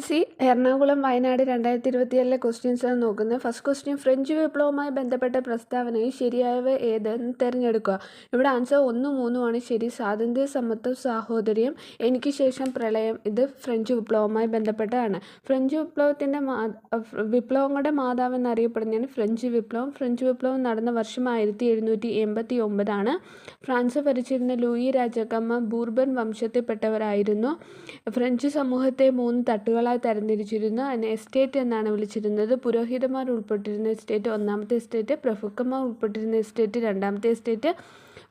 PSC Ernakulam Wayanad 2024 ക്വസ്റ്റ്യൻസാണ് നോക്കുന്നത്. First question, French വിപ്ലവവുമായി ബന്ധപ്പെട്ട പ്രസ്താവനയിൽ ശരിയായവ ഏതെന്ന് തിരഞ്ഞെടുക്കുക. ഇവിടെ ആൻസർ 1, 3 ശരി. സ്വാതന്ത്ര്യം, സമത്വം, സാഹോദര്യം, എനിക്ക് ശേഷം പ്രളയം, ഇത് ഫ്രഞ്ച് വിപ്ലവവുമായി ബന്ധപ്പെട്ടതാണ്. ഫ്രഞ്ച് വിപ്ലവങ്ങളുടെ മാതാവ് എന്നറിയപ്പെടുന്നതാണ് ഫ്രഞ്ച് വിപ്ലവം. ഫ്രഞ്ച് വിപ്ലവം നടന്ന വർഷം 1789. ഫ്രാൻസ് ഭരിച്ചിരുന്ന ലൂയി രാജാക്കന്മാർ ബൂർബൺ വംശത്തിൽപ്പെട്ടവരായിരുന്നു. ഫ്രഞ്ച് സമൂഹത്തെ 3 തട്ടുകളായി തരംതിരിച്ചിരുന്നു. അതിനെ എസ്റ്റേറ്റ് എന്നാണ് വിളിച്ചിരുന്നത്. പുരോഹിതന്മാർ ഉൾപ്പെട്ടിരുന്ന എസ്റ്റേറ്റ് ഒന്നാമത്തെ എസ്റ്റേറ്റ്, പ്രഭുക്കന്മാർ ഉൾപ്പെട്ടിരുന്ന എസ്റ്റേറ്റ് രണ്ടാമത്തെ എസ്റ്റേറ്റ്,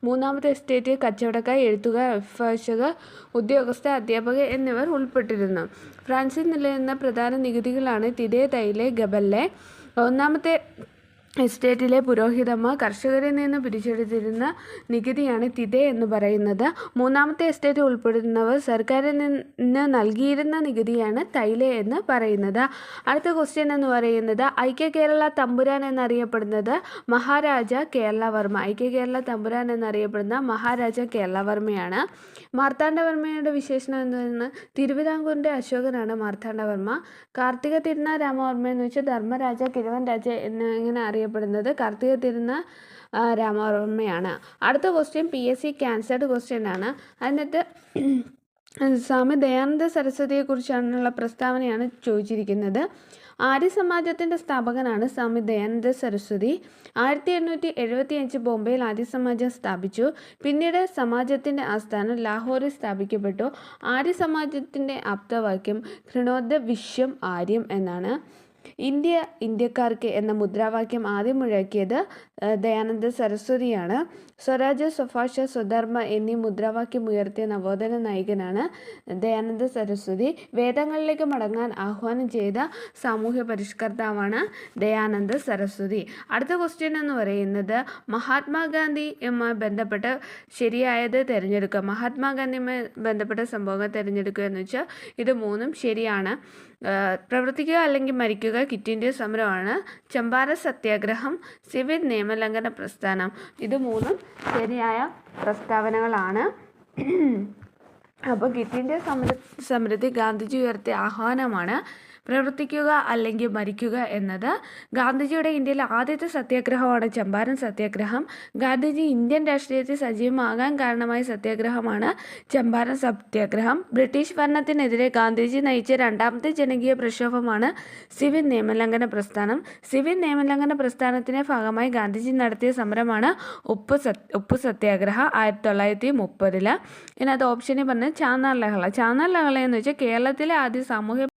മൂന്നാമത്തെ എസ്റ്റേറ്റ് കച്ചവടക്കാർ, എഴുത്തുകാർ, അഭിഭാഷകർ, ഉദ്യോഗസ്ഥർ, അധ്യാപകർ എന്നിവർ ഉൾപ്പെട്ടിരുന്നു. ഫ്രാൻസിൽ നിലനിന്ന പ്രധാന നികുതികളാണ് തിരെ, തൈലെ, ഗബല്ലെ. ഒന്നാമത്തെ എസ്റ്റേറ്റിലെ പുരോഹിതന്മാർ കർഷകരിൽ നിന്ന് പിരിച്ചെടുത്തിരുന്ന നികുതിയാണ് തിതെ എന്ന് പറയുന്നത്. മൂന്നാമത്തെ എസ്റ്റേറ്റ് ഉൾപ്പെടുന്നവർ സർക്കാരിൽ നിന്ന് നൽകിയിരുന്ന നികുതിയാണ് തൈലെ എന്ന് പറയുന്നത്. അടുത്ത ക്വസ്റ്റ്യൻ എന്ന് പറയുന്നത്, ഐക്യ കേരള തമ്പുരാൻ എന്നറിയപ്പെടുന്നത് മഹാരാജ കേരളവർമ്മ. ഐക്യ കേരള തമ്പുരാൻ എന്നറിയപ്പെടുന്ന മഹാരാജ കേരളവർമ്മയാണ്. മാർത്താണ്ഡവർമ്മയുടെ വിശേഷണം എന്ന് തിരുവിതാംകൂറിൻ്റെ അശോകനാണ് മാർത്താണ്ഡവർമ്മ. കാർത്തിക തിരുനാൾ രാമവർമ്മ എന്ന് വെച്ചാൽ ധർമ്മരാജ, കിഴവൻ രാജ എന്നിങ്ങനെ അറിയപ്പെടുന്നത് കാർത്തിക തിരുനാൾ രാമവർമ്മയാണ്. അടുത്ത ക്വസ്റ്റ്യൻ PSC ക്യാൻസർഡ് ക്വസ്റ്റ്യൻ ആണ്. അതിനകത്ത് സ്വാമി ദയാനന്ദ സരസ്വതിയെക്കുറിച്ചാണുള്ള പ്രസ്താവനയാണ് ചോദിച്ചിരിക്കുന്നത്. ആര്യ സമാജത്തിൻ്റെ സ്ഥാപകനാണ് സ്വാമി ദയാനന്ദ സരസ്വതി. 1875 ബോംബെയിൽ ആര്യ സമാജം സ്ഥാപിച്ചു. പിന്നീട് സമാജത്തിൻ്റെ ആസ്ഥാനം ലാഹോറിൽ സ്ഥാപിക്കപ്പെട്ടു. ആര്യ സമാജത്തിൻ്റെ ആപ്തവാക്യം ഘൃണോദ വിശ്വം ആര്യം എന്നാണ്. ഇന്ത്യ ഇന്ത്യക്കാർക്ക് എന്ന മുദ്രാവാക്യം ആദ്യം മുഴക്കിയത് ദയാനന്ദ സരസ്വതിയാണ്. സ്വരാജ്, സ്വഭാഷ, സ്വധർമ്മ എന്നീ മുദ്രാവാക്യം ഉയർത്തിയ നവോത്ഥാന നായകനാണ് ദയാനന്ദ സരസ്വതി. വേദങ്ങളിലേക്ക് മടങ്ങാൻ ആഹ്വാനം ചെയ്ത സാമൂഹ്യ പരിഷ്കർത്താവാണ് ദയാനന്ദ സരസ്വതി. അടുത്ത ക്വസ്റ്റ്യൻ എന്ന് പറയുന്നത്, മഹാത്മാഗാന്ധിയുമായി ബന്ധപ്പെട്ട് ശരിയായത് തിരഞ്ഞെടുക്കുക. മഹാത്മാഗാന്ധിയുമായി ബന്ധപ്പെട്ട സംഭവങ്ങൾ തിരഞ്ഞെടുക്കുക എന്ന് വെച്ചാൽ ഇത് 3 ശരിയാണ്. പ്രവർത്തിക്കുക അല്ലെങ്കിൽ മരിക്കുക, ക്വിറ്റ് ഇന്ത്യ സമരമാണ്. ചമ്പാരൻ സത്യാഗ്രഹം, സിവിൽ നിയമലംഘന പ്രസ്ഥാനം, ഇത് 3 ശരിയായ പ്രസ്താവനകളാണ്. അപ്പോൾ ക്വിറ്റ് ഇന്ത്യ സമരത്തിൽ ഗാന്ധിജി ഉയർത്തിയ ആഹ്വാനമാണ് പ്രവർത്തിക്കുക അല്ലെങ്കിൽ മരിക്കുക എന്നത്. ഗാന്ധിജിയുടെ ഇന്ത്യയിലെ ആദ്യത്തെ സത്യാഗ്രഹമാണ് ചമ്പാരൻ സത്യാഗ്രഹം. ഗാന്ധിജി ഇന്ത്യൻ രാഷ്ട്രീയത്തിൽ സജീവമാകാൻ കാരണമായ സത്യാഗ്രഹമാണ് ചമ്പാരൻ സത്യാഗ്രഹം. ബ്രിട്ടീഷ് ഭരണത്തിനെതിരെ ഗാന്ധിജി നയിച്ച രണ്ടാമത്തെ ജനകീയ പ്രക്ഷോഭമാണ് സിവിൽ നിയമലംഘന പ്രസ്ഥാനം. സിവിൽ നിയമലംഘന പ്രസ്ഥാനത്തിൻ്റെ ഭാഗമായി ഗാന്ധിജി നടത്തിയ സമരമാണ് ഉപ്പ് സത്യാഗ്രഹം 1930. ഇതിനകത്ത് ഓപ്ഷനിൽ പറഞ്ഞത് ചാന്നാർ ലഹള. ചാന്നാർ ലഹള എന്ന് വെച്ചാൽ കേരളത്തിലെ ആദ്യ സാമൂഹ്യ